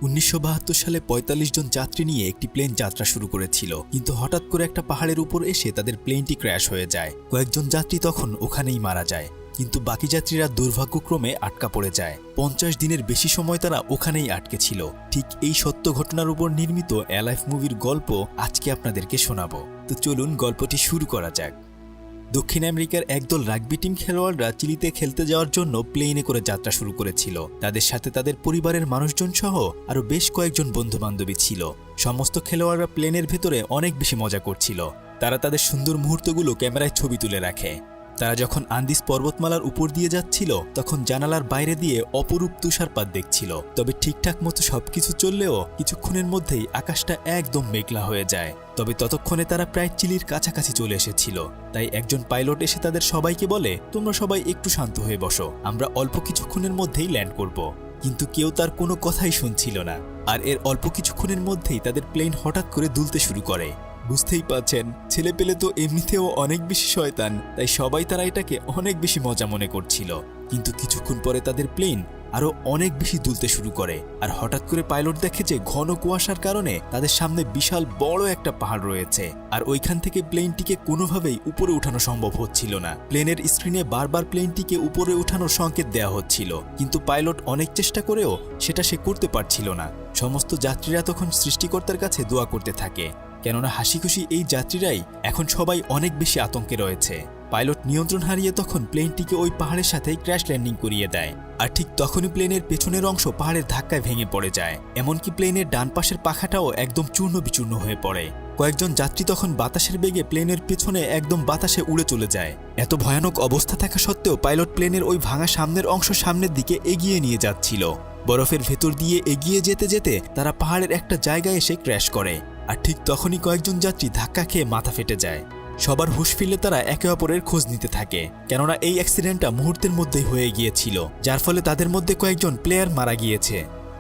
1972 সালে ৪৫ জন যাত্রী নিয়ে একটি প্লেন যাত্রা শুরু করেছিল, কিন্তু হঠাৎ করে একটা পাহাড়ের উপর এসে তাদের প্লেনটি ক্র্যাশ হয়ে যায়। কয়েকজন যাত্রী তখন ওখানেই মারা যায়, কিন্তু বাকি যাত্রীরা দুর্ভাগ্যক্রমে আটকা পড়ে যায়। ৫০ দিনের বেশি সময় তারা ওখানেই আটকে ছিল। ঠিক এই সত্য ঘটনার উপর নির্মিত অ্যালাইভ মুভির গল্প আজকে আপনাদেরকে শোনাবো। তো চলুন গল্পটি শুরু করা যাক। দক্ষিণ আমেরিকার একদল রাগবি টিম খেলোয়াড়রা চিলিতে খেলতে যাওয়ার জন্য প্লেনে করে যাত্রা শুরু করেছিল। তাদের সাথে তাদের পরিবারের মানুষজন সহ আরও বেশ কয়েকজন বন্ধুবান্ধবী ছিল। সমস্ত খেলোয়াড়রা প্লেনের ভেতরে অনেক বেশি মজা করছিল। তারা তাদের সুন্দর মুহূর্তগুলো ক্যামেরায় ছবি তুলে রাখে। তারা যখন আন্দিজ পর্বতমালার উপর দিয়ে যাচ্ছিল, তখন জানালার বাইরে দিয়ে অপরূপ তুষারপাত দেখছিল। তবে ঠিকঠাক মতো সবকিছু চললেও কিছুক্ষণের মধ্যেই আকাশটা একদম মেঘলা হয়ে যায়। তবে ততক্ষণে তারা প্রায় চিলির কাছাকাছি চলে এসেছিল। তাই একজন পাইলট এসে তাদের সবাইকে বলে, তোমরা সবাই একটু শান্ত হয়ে বসো, আমরা অল্প কিছুক্ষণের মধ্যেই ল্যান্ড করব। কিন্তু কেউ তার কোনো কথাই শুনছিল না। আর এর অল্প কিছুক্ষণের মধ্যেই তাদের প্লেন হঠাৎ করে দুলতে শুরু করে। বুঝতেই পারছেন, ছেলে পেলে তো এমনিতেও অনেক বেশি শয়তান, তাই সবাই তারা এটাকে অনেক বেশি মজা মনে করছিল। কিন্তু কিছুক্ষণ পরে তাদের প্লেন আরও অনেক বেশি দুলতে শুরু করে। আর হঠাৎ করে পাইলট দেখে যে ঘন কুয়াশার কারণে তাদের সামনে বিশাল বড় একটা পাহাড় রয়েছে, আর ওইখান থেকে প্লেনটিকে কোনোভাবেই উপরে উঠানো সম্ভব হচ্ছিল না। প্লেনের স্ক্রিনে বারবার প্লেনটিকে উপরে উঠানোর সংকেত দেওয়া হচ্ছিল, কিন্তু পাইলট অনেক চেষ্টা করেও সেটা সে করতে পারছিল না। সমস্ত যাত্রীরা তখন সৃষ্টিকর্তার কাছে দোয়া করতে থাকে, কেননা হাসিখুশি এই যাত্রীরাই এখন সবাই অনেক বেশি আতঙ্কে রয়েছে। পাইলট নিয়ন্ত্রণ হারিয়ে তখন প্লেনটিকে ওই পাহাড়ের সাথেই ক্র্যাশ ল্যান্ডিং করিয়ে দেয়। আর ঠিক তখনই প্লেনের পেছনের অংশ পাহাড়ের ধাক্কায় ভেঙে পড়ে যায়। এমনকি প্লেনের ডান পাশের পাখাটাও একদম চূর্ণ বিচূর্ণ হয়ে পড়ে। কয়েকজন যাত্রী তখন বাতাসের বেগে প্লেনের পেছনে একদম বাতাসে উড়ে চলে যায়। এত ভয়ানক অবস্থা থাকা সত্ত্বেও পাইলট প্লেনের ওই ভাঙা সামনের অংশ সামনের দিকে এগিয়ে নিয়ে যাচ্ছিল। বরফের ভেতর দিয়ে এগিয়ে যেতে যেতে তারা পাহাড়ের একটা জায়গায় এসে ক্র্যাশ করে। আর ঠিক তখনই কয়েকজন যাত্রী ধাক্কা খেয়ে মাথা ফেটে যায়। সবার হুঁশ ফিরলে তারা একে অপরের খোঁজ নিতে থাকে, কেননা এই অ্যাক্সিডেন্টটা মুহূর্তের মধ্যেই হয়ে গিয়েছিল, যার ফলে তাদের মধ্যে কয়েকজন প্লেয়ার মারা গিয়েছে।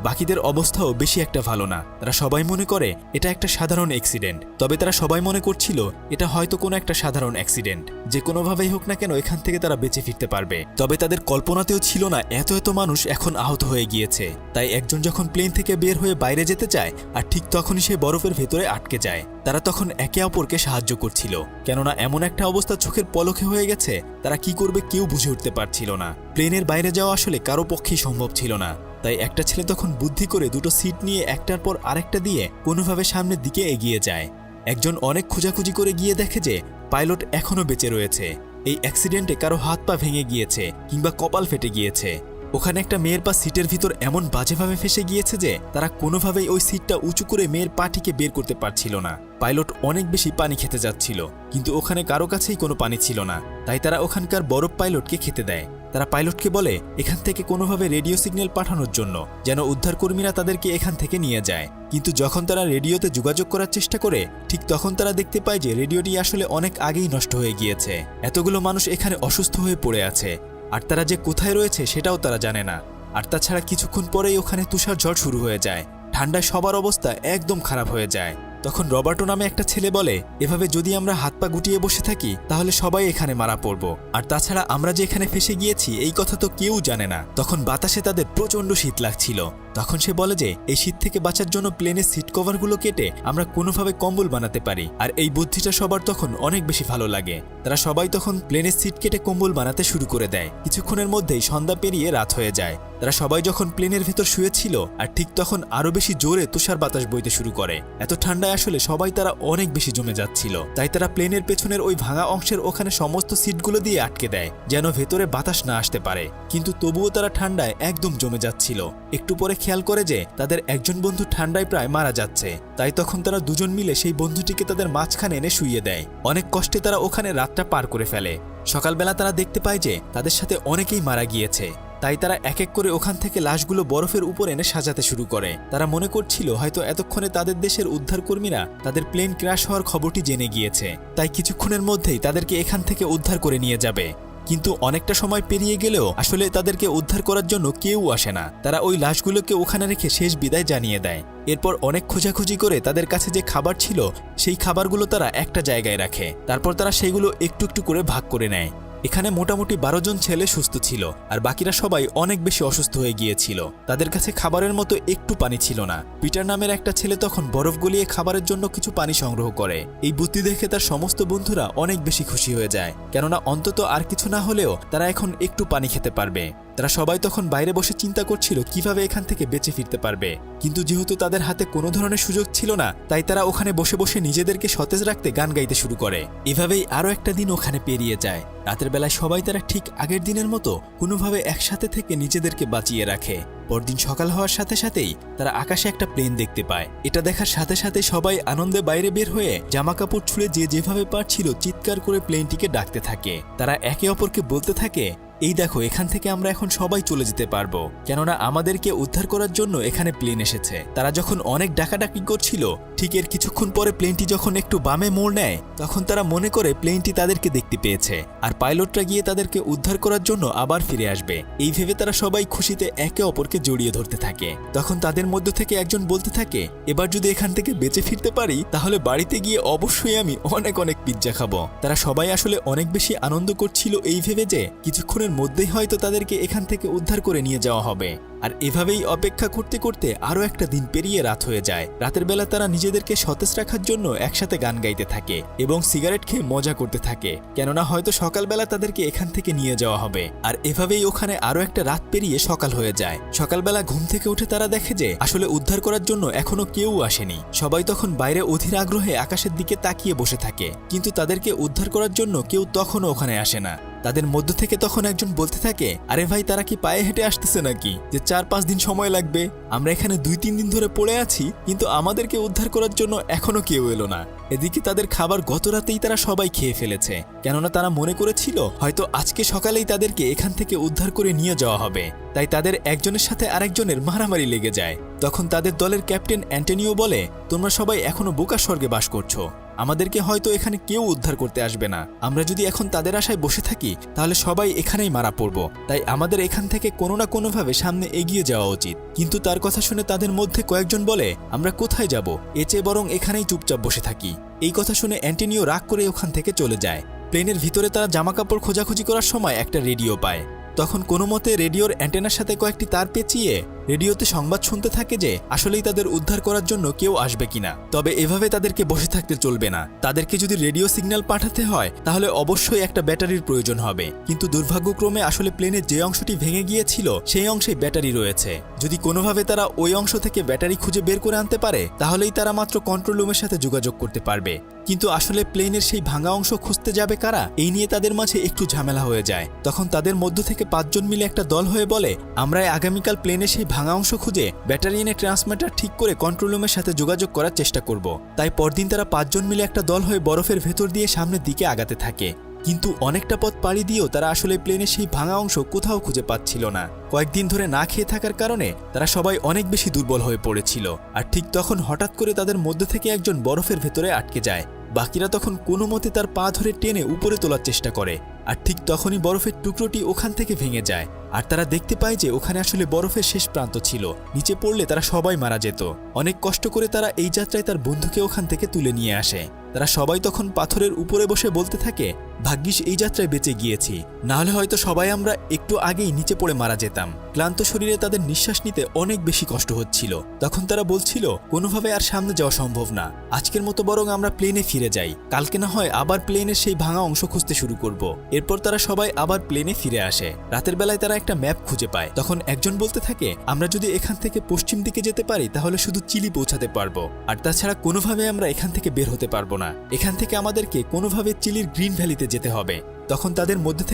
বাকিদের অবস্থাও বেশি একটা ভালো না। তারা সবাই মনে করে এটা একটা সাধারণ অ্যাক্সিডেন্ট। তবে তারা সবাই মনে করছিল এটা হয়তো কোনো একটা সাধারণ অ্যাক্সিডেন্ট, যে কোনোভাবেই হোক না কেন এখান থেকে তারা বেঁচে ফিরতে পারবে। তবে তাদের কল্পনাতেও ছিল না এত মানুষ এখন আহত হয়ে গিয়েছে। তাই একজন যখন প্লেন থেকে বের হয়ে বাইরে যেতে চায়, আর ঠিক তখনই সে বরফের ভেতরে আটকে যায়। তারা তখন একে অপরকে সাহায্য করছিল, কেননা এমন একটা অবস্থা চোখের পলকে হয়ে গেছে, তারা কি করবে কেউ বুঝে উঠতে পারছিল না। প্লেনের বাইরে যাওয়া আসলে কারো পক্ষেই সম্ভব ছিল না। তাই একটা ছেলে তখন বুদ্ধি করে দুটো সিট নিয়ে একটার পর আরেকটা দিয়ে কোনোভাবে সামনের দিকে এগিয়ে যায়। একজন অনেক খোঁজাখুঁজি করে গিয়ে দেখে যে পাইলট এখনও বেঁচে রয়েছে। এই অ্যাক্সিডেন্টে কারো হাত পা ভেঙে গিয়েছে কিংবা কপাল ফেটে গিয়েছে। ওখানে একটা মেয়ের পা সিটের ভিতর এমন বাজেভাবে ফেসে গিয়েছে যে তারা কোনোভাবেই ওই সিটটা উঁচু করে মেয়ের পাটিকে বের করতে পারছিল না। পাইলট অনেক বেশি পানি খেতে যাচ্ছিল, কিন্তু ওখানে কারো কাছেই কোনো পানি ছিল না। তাই তারা ওখানকার বরফ পাইলটকে খেতে দেয়। তারা পাইলটকে বলে এখান থেকে কোনোভাবে রেডিও সিগন্যাল পাঠানোর জন্য, যেন উদ্ধারকর্মীরা তাদেরকে এখান থেকে নিয়ে যায়। কিন্তু যখন তারা রেডিওতে যোগাযোগ করার চেষ্টা করে, ঠিক তখন তারা দেখতে পায় যে রেডিওটি আসলে অনেক আগেই নষ্ট হয়ে গিয়েছে। এতগুলো মানুষ এখানে অসুস্থ হয়ে পড়ে আছে, আর তারা যে কোথায় রয়েছে সেটাও তারা জানে না। আর তাছাড়া কিছুক্ষণ পরেই ওখানে তুষার ঝড় শুরু হয়ে যায়। ঠান্ডায় সবার অবস্থা একদম খারাপ হয়ে যায়। তখন রবার্টো নামে একটা ছেলে বলে, এভাবে যদি আমরা হাত পা গুটিয়ে বসে থাকি তাহলে সবাই এখানে মারা পড়ব। আর তাছাড়া আমরা যে এখানে ফেসে গিয়েছি এই কথা তো কেউ জানে না। তখন বাতাসে তাদের প্রচণ্ড শীত লাগছিল। তখন সে বলে যে এই শীত থেকে বাঁচার জন্য প্লেনের সিট কভারগুলো কেটে আমরা কোনোভাবে কম্বল বানাতে পারি। আর এই বুদ্ধিটা সবার তখন অনেক বেশি ভালো লাগে। তারা সবাই তখন প্লেনের সিট কেটে কম্বল বানাতে শুরু করে দেয়। কিছুক্ষণের মধ্যেই সন্ধ্যা পেরিয়ে রাত হয়ে যায়। তারা সবাই যখন প্লেনের ভেতর শুয়েছিল, আর ঠিক তখন আরো বেশি জোরে তুষার বাতাস বইতে শুরু করে। এত ঠান্ডায় আসলে সবাই তারা অনেক বেশি জমে যাচ্ছিল। তাই তারা প্লেনের পেছনের ওই ভাঙা অংশের ওখানে সমস্ত সিটগুলো দিয়ে আটকে দেয়, যেন ভেতরে বাতাস না আসতে পারে। কিন্তু তবুও তারা ঠান্ডায় একদম জমে যাচ্ছিল। একটু পরে খেয়াল করে যে তাদের একজন বন্ধু ঠান্ডায় প্রায় মারা যাচ্ছে। তাই তখন তারা দুজন মিলে সেই বন্ধুটিকে তাদের মাঝখানে এনে শুইয়ে দেয়। অনেক কষ্টে তারা ওখানে রাতটা পার করে ফেলে। সকালবেলা তারা দেখতে পায় যে তাদের সাথে অনেকেই মারা গিয়েছে। তাই তারা এক এক করে ওখান থেকে লাশগুলো বরফের উপর এনে সাজাতে শুরু করে। তারা মনে করছিল হয়তো এতক্ষণে তাদের দেশের উদ্ধারকর্মীরা তাদের প্লেন ক্র্যাশ হওয়ার খবরটি জেনে গিয়েছে, তাই কিছুক্ষণের মধ্যেই তাদেরকে এখান থেকে উদ্ধার করে নিয়ে যাবে। কিন্তু অনেকটা সময় পেরিয়ে গেলেও আসলে তাদেরকে উদ্ধার করার জন্য কেউ আসে না। তারা ওই লাশগুলোকে ওখানে রেখে শেষ বিদায় জানিয়ে দেয়। এরপর অনেক খোঁজাখুঁজি করে তাদের কাছে যে খাবার ছিল সেই খাবারগুলো তারা একটা জায়গায় রাখে। তারপর তারা সেইগুলো একটু একটু করে ভাগ করে নেয়। এখানে মোটামুটি 12 জন ছেলে সুস্থ ছিল, আর বাকিরা সবাই অনেক বেশি অসুস্থ হয়ে গিয়েছিল। তাদের কাছে খাবারের মতো একটু পানি ছিল না। পিটার নামের একটা ছেলে তখন বরফ গলিয়ে খাবারের জন্য কিছু পানি সংগ্রহ করে। এই বুদ্ধি দেখে তার সমস্ত বন্ধুরা অনেক বেশি খুশি হয়ে যায়, কেননা অন্তত আর কিছু না হলেও তারা এখন একটু পানি খেতে পারবে। তারা সবাই তখন বাইরে বসে চিন্তা করছিল কিভাবে এখান থেকে বেঁচে ফিরতে পারবে, কিন্তু যেহেতু তাদের হাতে কোনো ধরনের সুযোগ ছিল না, তাই তারা ওখানে বসে বসে নিজেদেরকে সতেজ রাখতে গান গাইতে শুরু করে। এভাবেই আরও একটা দিন ওখানে পেরিয়ে যায়। রাতের বেলায় সবাই তারা ঠিক আগের দিনের মতো কোনোভাবে একসাথে থেকে নিজেদেরকে বাঁচিয়ে রাখে। পরদিন সকাল হওয়ার সাথে সাথেই তারা আকাশে একটা প্লেন দেখতে পায়। এটা দেখার সাথে সাথে সবাই আনন্দে বাইরে বের হয়ে জামা কাপড় ছুঁড়ে যে যেভাবে পারছিল চিৎকার করে প্লেনটিকে ডাকতে থাকে। তারা একে অপরকে বলতে থাকে, এই দেখো, এখান থেকে আমরা এখন সবাই চলে যেতে পারবো, কেননা আমাদেরকে উদ্ধার করার জন্য এখানে প্লেন এসেছে। তারা যখন অনেক ডাকাডাকি করছিল, ঠিক এর কিছুক্ষণ পরে প্লেনটি যখন একটু বামে মোড় নেয়, তখন তারা মনে করে প্লেনটি তাদেরকে দেখতে পেয়েছে, আর পাইলটরা গিয়ে তাদেরকে উদ্ধার করার জন্য আবার ফিরে আসবে। এই ভেবে তারা সবাই খুশিতে একে অপরকে জড়িয়ে ধরতে থাকে। তখন তাদের মধ্য থেকে একজন বলতে থাকে, এবার যদি এখান থেকে বেঁচে ফিরতে পারি, তাহলে বাড়িতে গিয়ে অবশ্যই আমি অনেক অনেক পিৎজা খাবো। তারা সবাই আসলে অনেক বেশি আনন্দ করছিল এই ভেবে যে কিছুক্ষণের মধ্যেই হয়তো তাদেরকে এখান থেকে উদ্ধার করে নিয়ে যাওয়া হবে। আর এভাবেই অপেক্ষা করতে করতে আরও একটা দিন পেরিয়ে রাত হয়ে যায়। রাতের বেলা তারা নিজেদেরকে সতেজ রাখার জন্য একসাথে গান গাইতে থাকে এবং সিগারেট খেয়ে মজা করতে থাকে, কেননা হয়তো সকালবেলা তাদেরকে এখান থেকে নিয়ে যাওয়া হবে। আর এভাবেই ওখানে আরও একটা রাত পেরিয়ে সকাল হয়ে যায়। সকালবেলা ঘুম থেকে উঠে তারা দেখে যে আসলে উদ্ধার করার জন্য এখনো কেউ আসেনি। সবাই তখন বাইরে অধীর আগ্রহে আকাশের দিকে তাকিয়ে বসে থাকে, কিন্তু তাদেরকে উদ্ধার করার জন্য কেউ তখনও ওখানে আসে না। তাদের মধ্য থেকে তখন একজন বলতে থাকে, আরে ভাই, তারা কি পায়ে হেঁটে আসতেছে নাকি, যে 4-5 দিন সময় লাগবে? আমরা এখানে 2-3 দিন ধরে পড়ে আছি, কিন্তু আমাদেরকে উদ্ধার করার জন্য এখনো কেউ এলো না। এদিকে তাদের খাবার গত রাতেই তারা সবাই খেয়ে ফেলেছে, কেননা তারা মনে করেছিল হয়তো আজকে সকালেই তাদেরকে এখান থেকে উদ্ধার করে নিয়ে যাওয়া হবে। তাই তাদের একজনের সাথে আরেকজনের মারামারি লেগে যায়। তখন তাদের দলের ক্যাপ্টেন অ্যান্টনিও বলে, তোমরা সবাই এখনো বোকা স্বর্গে বাস করছো, আমাদেরকে হয়তো এখানে কেউ উদ্ধার করতে আসবে না। আমরা যদি এখন তাদের আশায় বসে থাকি, তাহলে সবাই এখানেই মারা পড়ব। তাই আমাদের এখান থেকে কোনো না কোনোভাবে সামনে এগিয়ে যাওয়া উচিত। কিন্তু তার কথা শুনে তাদের মধ্যে কয়েকজন বলে, আমরা কোথায় যাব, এর চেয়ে বরং এখানেই চুপচাপ বসে থাকি। এই কথা শুনে অ্যান্টনিও রাগ করে ওখান থেকে চলে যায়। প্লেনের ভিতরে তারা জামাকাপড় খোঁজাখুঁজি করার সময় একটা রেডিও পায়। তখন কোনো মতে রেডিওর অ্যান্টেনার সাথে কয়েকটি তার পেঁচিয়ে রেডিওতে সংবাদ শুনতে থাকে যে আসলেই তাদের উদ্ধার করার জন্য কেউ আসবে কিনা। তবে এভাবে তাদেরকে বসে থাকতে চলবে না। তাদেরকে যদি রেডিও সিগন্যাল পাঠাতে হয়, তাহলে অবশ্যই একটা ব্যাটারির প্রয়োজন হবে। কিন্তু দুর্ভাগ্যক্রমে আসলে প্লেনের যে অংশটি ভেঙে গিয়েছিল, সেই অংশে ব্যাটারি রয়েছে। যদি কোনোভাবে তারা ওই অংশ থেকে ব্যাটারি খুঁজে বের করে আনতে পারে, তাহলেই তারা মাত্র কন্ট্রোল রুমের সাথে যোগাযোগ করতে পারবে। কিন্তু আসলে প্লেনের সেই ভাঙা অংশ খুঁজতে যাবে কারা, এই নিয়ে তাদের মাঝে একটু ঝামেলা হয়ে যায়। তখন তাদের মধ্য থেকে 5 জন মিলে একটা দল হয়ে বলে, আমরা আগামীকাল প্লেনের সেই ভাঙা অংশ খুঁজে ব্যাটারি এনে ট্রান্সমিটার ঠিক করে কন্ট্রোল রুমের সাথে যোগাযোগ করার চেষ্টা করব। তাই পরদিন তারা 5 জন মিলে একটা দল হয়ে বরফের ভেতর দিয়ে সামনের দিকে আগাতে থাকে। কিন্তু অনেকটা পথ পাড়ি দিয়েও তারা আসলে প্লেনের সেই ভাঙা অংশ কোথাও খুঁজে পাচ্ছিল না। কয়েকদিন ধরে না খেয়ে থাকার কারণে তারা সবাই অনেক বেশি দুর্বল হয়ে পড়েছিল। আর ঠিক তখন হঠাৎ করে তাদের মধ্যে থেকে একজন বরফের ভেতরে আটকে যায়। বাকিরা তখন কোনো মতে তার পা ধরে টেনে উপরে তোলার চেষ্টা করে, আর ঠিক তখনই বরফের টুকরোটি ওখান থেকে ভেঙে যায়। আর তারা দেখতে পায় যে ওখানে আসলে বরফের শেষ প্রান্ত ছিল, নিচে পড়লে তারা সবাই মারা যেত। অনেক কষ্ট করে তারা এই যাত্রায় তার বন্ধুকে ওখান থেকে তুলে নিয়ে আসে। তারা সবাই তখন পাথরের উপরে বসে বলতে থাকে, ভাগ্যিস এই যাত্রায় বেঁচে গিয়েছি, নাহলে হয়তো সবাই আমরা একটু আগেই নিচে পড়ে মারা যেতাম। ক্লান্ত শরীরে তাদের নিঃশ্বাস নিতে অনেক বেশি কষ্ট হচ্ছিল। তখন তারা বলছিল, কোনোভাবে আর সামনে যাওয়া সম্ভব না, আজকের মতো বরং আমরা প্লেনে ফিরে যাই, কালকে না হয় আবার প্লেনের সেই ভাঙা অংশ খুঁজতে শুরু করব। এরপর তারা সবাই আবার প্লেনে ফিরে আসে। রাতের বেলায় তারা একটা ম্যাপ খুঁজে পায়। তখন একজন বলতে থাকে, আমরা যদি এখান থেকে পশ্চিম দিকে যেতে পারি, তাহলে শুধু চিলি পৌঁছাতে পারবো, আর তাছাড়া কোনোভাবে আমরা এখান থেকে বের হতে পারবো না। এখান থেকে আমাদেরকে কোনোভাবে চিলির গ্রিন ভ্যালিতে যেতে হবে। তখন তাদের মধ্যে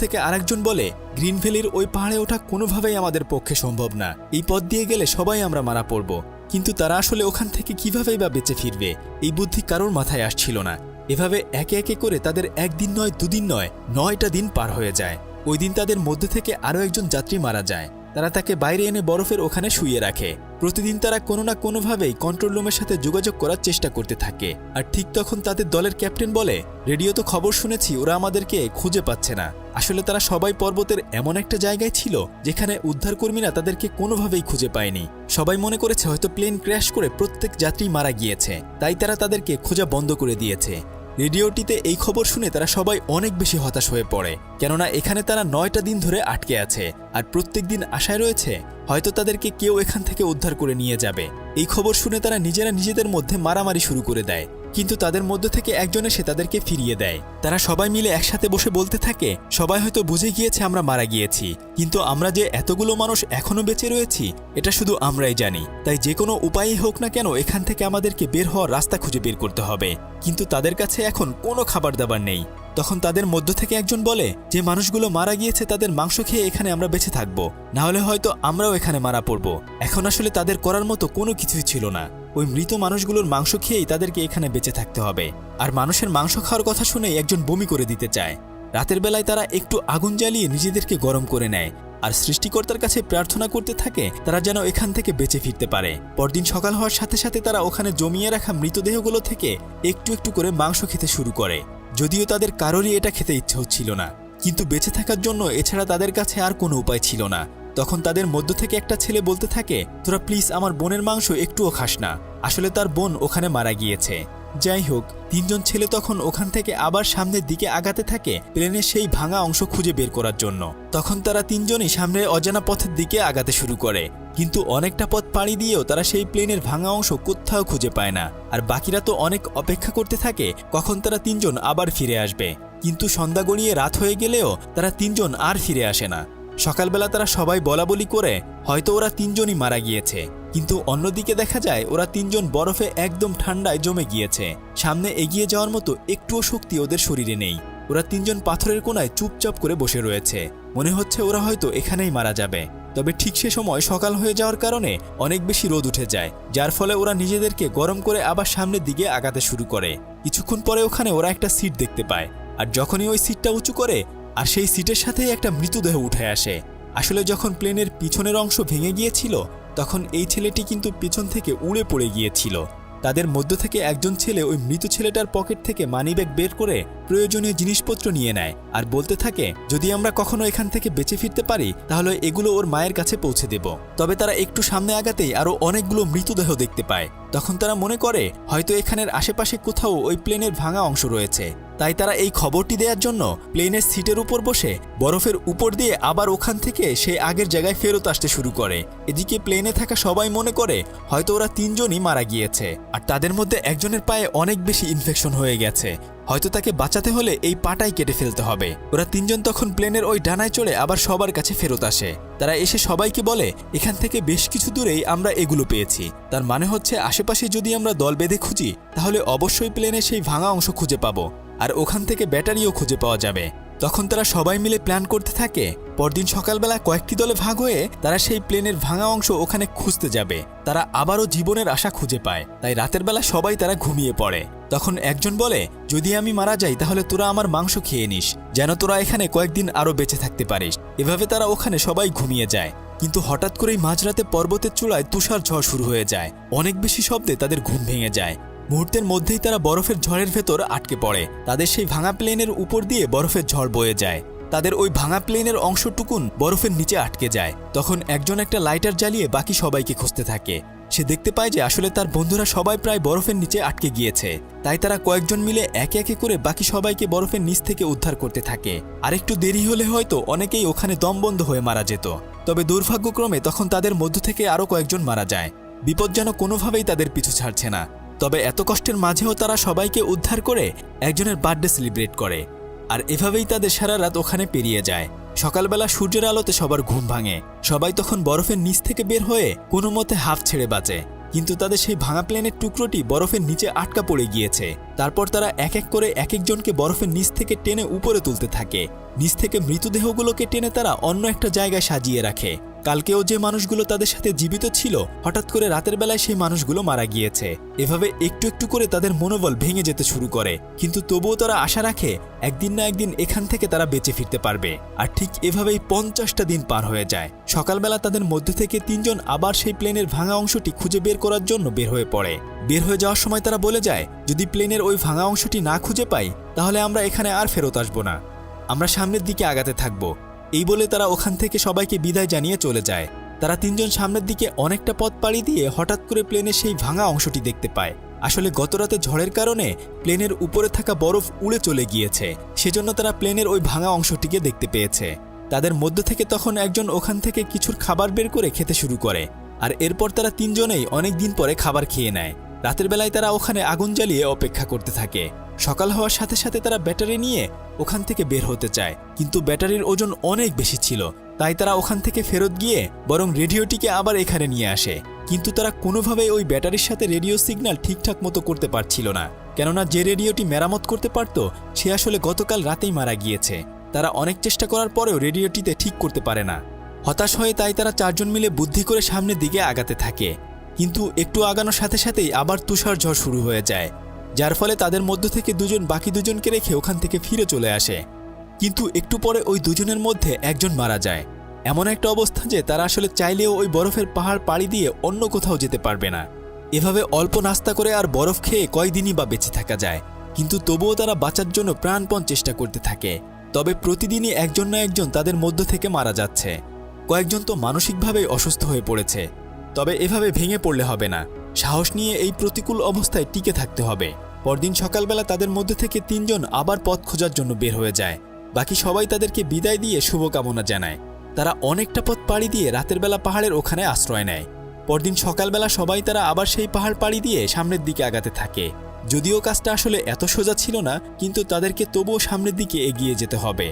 থেকে আরেকজন বলে, গ্রিন ভ্যালির ওই পাহাড়ে ওঠা কোনোভাবেই আমাদের পক্ষে সম্ভব না, এই পথ দিয়ে গেলে সবাই আমরা মারা পড়ব। কিন্তু তারা আসলে ওখান থেকে কিভাবেই বা বেঁচে ফিরবে, এই বুদ্ধি কারোর মাথায় আসছিল না। এভাবে একে একে করে তাদের 1 দিন নয় 2 দিন নয় 9টা দিন পার হয়ে যায়। ওই দিন তাদের মধ্যে থেকে আরও একজন যাত্রী মারা যায়। তারা তাকে বাইরে এনে বরফের ওখানে শুইয়ে রাখে। প্রতিদিন তারা কোনো না কোনোভাবেই কন্ট্রোল রুমের সাথে যোগাযোগ করার চেষ্টা করতে থাকে। আর ঠিক তখন তাদের দলের ক্যাপ্টেন বলে, রেডিও তো খবর শুনেছি ওরা আমাদেরকে খুঁজে পাচ্ছে না। আসলে তারা সবাই পর্বতের এমন একটা জায়গায় ছিল যেখানে উদ্ধারকর্মীরা তাদেরকে কোনোভাবেই খুঁজে পায়নি। সবাই মনে করেছে হয়তো প্লেন ক্র্যাশ করে প্রত্যেক যাত্রী মারা গিয়েছে, তাই তারা তাদেরকে খোঁজা বন্ধ করে দিয়েছে। রেডিওটিতে এই খবর শুনে তারা সবাই অনেক বেশি হতাশ হয়ে পড়ে, কেননা এখানে তারা 9টা দিন ধরে আটকে আছে আর প্রত্যেক দিন আশায় রয়েছে হয়তো তাদেরকে কেউ এখান থেকে উদ্ধার করে নিয়ে যাবে। এই খবর শুনে তারা নিজেরা নিজেদের মধ্যে মারামারি শুরু করে দেয়, কিন্তু তাদের মধ্য থেকে একজন এসে তাদেরকে ফিরিয়ে দেয়। তারা সবাই মিলে একসাথে বসে বলতে থাকে, সবাই হয়তো বুঝে গিয়েছে আমরা মারা গিয়েছি, কিন্তু আমরা যে এতগুলো মানুষ এখনো বেঁচে রয়েছি এটা শুধু আমরাই জানি। তাই যে কোনো উপায়ই হোক না কেন এখান থেকে আমাদেরকে বের হওয়ার রাস্তা খুঁজে বের করতে হবে। কিন্তু তাদের কাছে এখন কোনো খাবার দাবার নেই। তখন তাদের মধ্য থেকে একজন বলে, যে মানুষগুলো মারা গিয়েছে তাদের মাংস খেয়ে এখানে আমরা বেঁচে থাকবো, না হলে হয়তো আমরাও এখানে মারা পড়বো। এখন আসলে তাদের করার মতো কোনো কিছুই ছিল না, ওই মৃত মানুষগুলোর মাংস খেয়েই তাদেরকে এখানে বেঁচে থাকতে হবে। আর মানুষের মাংস খাওয়ার কথা শুনেই একজন বমি করে দিতে চায়। রাতের বেলায় তারা একটু আগুন জ্বালিয়ে নিজেদেরকে গরম করে নেয় আর সৃষ্টিকর্তার কাছে প্রার্থনা করতে থাকে তারা যেন এখান থেকে বেঁচে ফিরতে পারে। পরদিন সকাল হওয়ার সাথে সাথে তারা ওখানে জমিয়ে রাখা মৃতদেহগুলো থেকে একটু একটু করে মাংস খেতে শুরু করে, যদিও তাদের কারোরই এটা খেতে ইচ্ছে হচ্ছিল না, কিন্তু বেঁচে থাকার জন্য এছাড়া তাদের কাছে আর কোনো উপায় ছিল না। তখন তাদের মধ্য থেকে একটা ছেলে বলতে থাকে, তোরা প্লিজ আমার বোনের মাংস একটুও খাস না, আসলে তার বোন ওখানে মারা গিয়েছে। যাই হোক, 3জন ছেলে তখন ওখান থেকে আবার সামনের দিকে আগাতে থাকে প্লেনের সেই ভাঙা অংশ খুঁজে বের করার জন্য। তখন তারা 3জনই সামনের অজানা পথের দিকে আগাতে শুরু করে, কিন্তু অনেকটা পথ পাড়ি দিয়েও তারা সেই প্লেনের ভাঙা অংশ কোথাও খুঁজে পায় না। আর বাকিরা তো অনেক অপেক্ষা করতে থাকে কখন তারা 3জন আবার ফিরে আসবে, কিন্তু সন্ধ্যা গড়িয়ে রাত হয়ে গেলেও তারা 3জন আর ফিরে আসে না। সকালবেলা তারা সবাই বলাবলি করে হয়তো ওরা 3জনই মারা গিয়েছে, কিন্তু অন্যদিকে দেখা যায় ওরা 3জন বরফে একদম ঠান্ডায় জমে গিয়েছে, সামনে এগিয়ে যাওয়ার মতো একটুও শক্তি ওদের শরীরে নেই। ওরা 3জন পাথরের কোণায় চুপচাপ করে বসে রয়েছে, মনে হচ্ছে ওরা হয়তো এখানেই মারা যাবে। তবে ঠিক সে সময় সকাল হয়ে যাওয়ার কারণে অনেক বেশি রোদ উঠে যায়, যার ফলে ওরা নিজেদেরকে গরম করে আবার সামনের দিকে আগাতে শুরু করে। কিছুক্ষণ পরে ওখানে ওরা একটা সিট দেখতে পায়, আর যখনই ওই সিটটা উঁচু করে আর সেই সিটের সাথেই একটা মৃতদেহ উঠে আসে। আসলে যখন প্লেনের পিছনের অংশ ভেঙে গিয়েছিল তখন এই ছেলেটি কিন্তু পিছন থেকে উড়ে পড়ে গিয়েছিল। তাদের মধ্য থেকে একজন ছেলে ওই মৃত ছেলেটার পকেট থেকে মানিব্যাগ বের করে প্রয়োজনীয় জিনিসপত্র নিয়ে নেয় আর বলতে থাকে, যদি আমরা কখনো এখান থেকে বেঁচে ফিরতে পারি তাহলে এগুলো ওর মায়ের কাছে পৌঁছে দেব। তবে তারা একটু সামনে আগাতেই আরও অনেকগুলো মৃতদেহ দেখতে পায়। তখন তারা মনে করে হয়তো এখানের আশেপাশে কোথাও ওই প্লেনের ভাঙা অংশ রয়েছে, তাই তারা এই খবরটি দেওয়ার জন্য প্লেনের সিটের উপর বসে বরফের উপর দিয়ে আবার ওখান থেকে সেই আগের জায়গায় ফেরত আসতে শুরু করে। এদিকে প্লেনে থাকা সবাই মনে করে হয়তো ওরা 3জনই মারা গিয়েছে, আর তাদের মধ্যে একজনের পায়ে অনেক বেশি ইনফেকশন হয়ে গেছে, হয়তো তাকে বাঁচাতে হলে এই পাটাই কেটে ফেলতে হবে। ওরা 3জন তখন প্লেনের ওই ডানায় চড়ে আবার সবার কাছে ফেরত আসে। তারা এসে সবাইকে বলে, এখান থেকে বেশ কিছু দূরেই আমরা এগুলো পেয়েছি, তার মানে হচ্ছে আশেপাশে যদি আমরা দল বেঁধে খুঁজি তাহলে অবশ্যই প্লেনের সেই ভাঙা অংশ খুঁজে পাবো, আর ওখান থেকে ব্যাটারিও খুঁজে পাওয়া যাবে। তখন তারা সবাই মিলে প্ল্যান করতে থাকে পরদিন সকালবেলা কয়েকটি দলে ভাগ হয়ে তারা সেই প্লেনের ভাঙা অংশ ওখানে খুঁজতে যাবে। তারা আবারও জীবনের আশা খুঁজে পায়, তাই রাতের বেলা সবাই তারা ঘুমিয়ে পড়ে। তখন একজন বলে, যদি আমি মারা যাই তাহলে তোরা আমার মাংস খেয়ে নিস, যেন তোরা এখানে কয়েকদিন আরও বেঁচে থাকতে পারিস। এভাবে তারা ওখানে সবাই ঘুমিয়ে যায়, কিন্তু হঠাৎ করেই মাঝরাতে পর্বতের চূড়ায় তুষার ঝড় শুরু হয়ে যায়। অনেক বেশি শব্দে তাদের ঘুম ভেঙে যায়। মুহূর্তের মধ্যেই তারা বরফের ঝড়ের ভেতর আটকে পড়ে। তাদের সেই ভাঙা প্লেনের উপর দিয়ে বরফের ঝড় বয়ে যায়, তাদের ওই ভাঙা প্লেনের অংশটুকুন বরফের নিচে আটকে যায়। তখন একজন একটা লাইটার জ্বালিয়ে বাকি সবাইকে খুঁজতে থাকে। সে দেখতে পায় যে আসলে তার বন্ধুরা সবাই প্রায় বরফের নিচে আটকে গিয়েছে, তাই তারা কয়েকজন মিলে একে একে করে বাকি সবাইকে বরফের নিচ থেকে উদ্ধার করতে থাকে। আরেকটু দেরি হলে হয়তো অনেকেই ওখানে দমবন্ধ হয়ে মারা যেত। তবে দুর্ভাগ্যক্রমে তখন তাদের মধ্য থেকে আরও কয়েকজন মারা যায়। বিপদ যেন কোনোভাবেই তাদের পিছু ছাড়ছে না। তবে এত কষ্টের মাঝেও তারা সবাইকে উদ্ধার করে একজনের বার্থডে সেলিব্রেট করে, আর এভাবেই তাদের সারা রাত ওখানে পেরিয়ে যায়। সকালবেলা সূর্যের আলোতে সবার ঘুম ভাঙে। সবাই তখন বরফের নিচ থেকে বের হয়ে কোনো মতে হাফ ছেড়ে বাঁচে, কিন্তু তাদের সেই ভাঙা প্লেনের টুকরোটি বরফের নিচে আটকা পড়ে গিয়েছে। তারপর তারা এক এক করে এক একজনকে বরফের নিচ থেকে টেনে উপরে তুলতে থাকে। নিচ থেকে মৃতদেহগুলোকে টেনে তারা অন্য একটা জায়গায় সাজিয়ে রাখে। কালকেও যে মানুষগুলো তাদের সাথে জীবিত ছিল, হঠাৎ করে রাতের বেলায় সেই মানুষগুলো মারা গিয়েছে। এভাবে একটু একটু করে তাদের মনোবল ভেঙে যেতে শুরু করে, কিন্তু তবুও তারা আশা রাখে একদিন না একদিন এখান থেকে তারা বেঁচে ফিরতে পারবে। আর ঠিক এভাবেই 50টা দিন পার হয়ে যায়। সকালবেলা তাদের মধ্যে থেকে 3জন আবার সেই প্লেনের ভাঙা অংশটি খুঁজে বের করার জন্য বের হয়ে পড়ে। বের হয়ে যাওয়ার সময় তারা বলে যায়, যদি প্লেনের ওই ভাঙা অংশটি না খুঁজে পাই তাহলে আমরা এখানে আর ফেরত আসবো না, আমরা সামনের দিকে আগাতে থাকবো। এই বলে তারা ওখান থেকে সবাইকে বিদায় জানিয়ে চলে যায়। তারা 3জন সামনের দিকে অনেকটা পথ পাড়ি দিয়ে হঠাৎ করে প্লেনের সেই ভাঙা অংশটি দেখতে পায়। আসলে গতরাতে ঝড়ের কারণে প্লেনের উপরে থাকা বরফ উড়ে চলে গিয়েছে, সেজন্য তারা প্লেনের ওই ভাঙা অংশটিকে দেখতে পেয়েছে। তাদের মধ্য থেকে তখন একজন ওখান থেকে কিছুর খাবার বের করে খেতে শুরু করে, আর এরপর তারা তিনজনেই অনেক দিন পরে খাবার খেয়ে নেয়। রাতের বেলায় তারা ওখানে আগুন জ্বালিয়ে অপেক্ষা করতে থাকে। সকাল হওয়ার সাথে সাথে তারা ব্যাটারি নিয়ে ওখান থেকে বের হতে চায়, কিন্তু ব্যাটারির ওজন অনেক বেশি ছিল, তাই তারা ওখান থেকে ফেরত গিয়ে বরং রেডিওটিকে আবার এখানে নিয়ে আসে। কিন্তু তারা কোনোভাবেই ওই ব্যাটারির সাথে রেডিও সিগন্যাল ঠিকঠাক মতো করতে পারছিল না, কেননা যে রেডিওটি মেরামত করতে পারত সে আসলে গতকাল রাতেই মারা গিয়েছে। তারা অনেক চেষ্টা করার পরেও রেডিওটিতে ঠিক করতে পারে না। হতাশ হয়ে তাই তারা চারজন মিলে বুদ্ধি করে সামনের দিকে আগাতে থাকে, কিন্তু একটু আগানোর সাথে সাথেই আবার তুষার ঝড় শুরু হয়ে যায়, যার ফলে তাদের মধ্য থেকে দুজন বাকি দুজনকে রেখে ওখান থেকে ফিরে চলে আসে। কিন্তু একটু পরে ওই দুজনের মধ্যে একজন মারা যায়। এমন একটা অবস্থা যে তারা আসলে চাইলেও ওই বরফের পাহাড় পাড়ি দিয়ে অন্য কোথাও যেতে পারবে না। এভাবে অল্প নাস্তা করে আর বরফ খেয়ে কয়দিনই বা বেঁচে থাকা যায়, কিন্তু তবুও তারা বাঁচার জন্য প্রাণপণ চেষ্টা করতে থাকে। তবে প্রতিদিনই একজন না একজন তাদের মধ্য থেকে মারা যাচ্ছে। কয়েকজন তো মানসিকভাবেই অসুস্থ হয়ে পড়েছে। তবে এভাবে ভেঙে পড়লে হবে না, সাহস নিয়ে এই প্রতিকূল অবস্থায় টিকে থাকতে হবে। পরদিন সকালবেলা তাদের মধ্যে থেকে তিনজন আবার পথ খোঁজার জন্য বের হয়ে যায়। বাকি সবাই তাদেরকে বিদায় দিয়ে শুভকামনা জানায়। তারা অনেকটা পথ পাড়ি দিয়ে রাতের বেলা পাহাড়ের ওখানে আশ্রয় নেয়। পরদিন সকালবেলা সবাই তারা আবার সেই পাহাড় পাড়ি দিয়ে সামনের দিকে আগাতে থাকে। যদিও কাজটা আসলে এত সোজা ছিল না, কিন্তু তাদেরকে তবুও সামনের দিকে এগিয়ে যেতে হবে।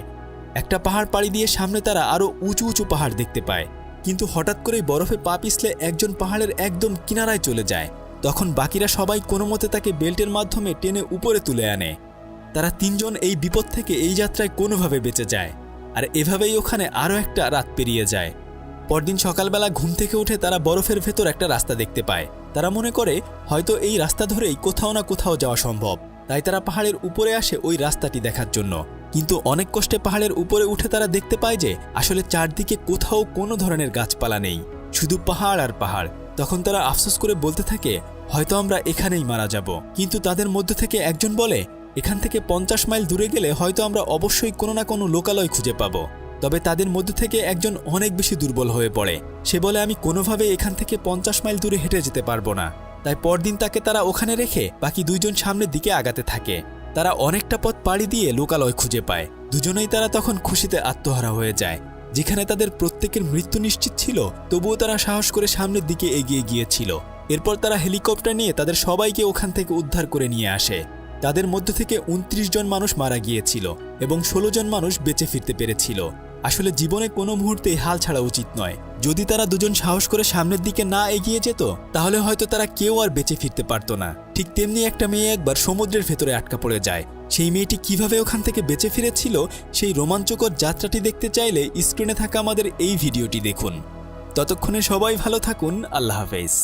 একটা পাহাড় পাড়ি দিয়ে সামনে তারা আরও উঁচু উঁচু পাহাড় দেখতে পায়, কিন্তু হঠাৎ করেই বরফে পা পিছলে একজন পাহাড়ের একদম কিনারায় চলে যায়। তখন বাকিরা সবাই কোনো মতে তাকে বেল্টের মাধ্যমে টেনে উপরে তুলে আনে। তারা তিনজন এই বিপদ থেকে এই যাত্রায় কোনোভাবে বেঁচে যায়, আর এভাবেই ওখানে আরও একটা রাত পেরিয়ে যায়। পরদিন সকালবেলা ঘুম থেকে উঠে তারা বরফের ভেতর একটা রাস্তা দেখতে পায়। তারা মনে করে হয়তো এই রাস্তা ধরেই কোথাও না কোথাও যাওয়া সম্ভব, তাই তারা পাহাড়ের উপরে আসে ওই রাস্তাটি দেখার জন্য। কিন্তু অনেক কষ্টে পাহাড়ের উপরে উঠে তারা দেখতে পায় যে আসলে চারদিকে কোথাও কোনো ধরনের গাছপালা নেই, শুধু পাহাড় আর পাহাড়। তখন তারা আফসোস করে বলতে থাকে হয়তো আমরা এখানেই মারা যাব। কিন্তু তাদের মধ্য থেকে একজন বলে এখান থেকে 50 মাইল দূরে গেলে হয়তো আমরা অবশ্যই কোনো না কোনো লোকালয় খুঁজে পাবো। তবে তাদের মধ্য থেকে একজন অনেক বেশি দুর্বল হয়ে পড়ে। সে বলে আমি কোনোভাবে এখান থেকে 50 মাইল দূরে হেঁটে যেতে পারবো না। তাই পরদিন তাকে তারা ওখানে রেখে বাকি দুইজন সামনের দিকে আগাতে থাকে। তারা অনেকটা পথ পাড়ি দিয়ে লোকালয় খুঁজে পায়। দুজনেই তারা তখন খুশিতে আত্মহারা হয়ে যায়। যেখানে তাদের প্রত্যেকের মৃত্যু নিশ্চিত ছিল, তবুও তারা সাহস করে সামনের দিকে এগিয়ে গিয়েছিল। এরপর তারা হেলিকপ্টার নিয়ে তাদের সবাইকে ওখান থেকে উদ্ধার করে নিয়ে আসে। তাদের মধ্য থেকে 29 জন মানুষ মারা গিয়েছিল এবং 16 জন মানুষ বেঁচে ফিরতে পেরেছিল। আসলে জীবনে কোনো মুহূর্তেই হাল ছাড়া উচিত নয়। যদি তারা দুজন সাহস করে সামনের দিকে না এগিয়ে যেত, তাহলে হয়তো তারা কেউ আর বেঁচে ফিরতে পারতো না। ঠিক তেমনি একটা মেয়ে একবার সমুদ্রের ভেতরে আটকা পড়ে যায়। সেই মেয়েটি কিভাবে ওখান থেকে বেঁচে ফিরেছিল সেই রোমাঞ্চকর যাত্রাটি দেখতে চাইলে স্ক্রিনে থাকা আমাদের এই ভিডিওটি দেখুন। ততক্ষণে সবাই ভালো থাকুন। আল্লাহ হাফেজ।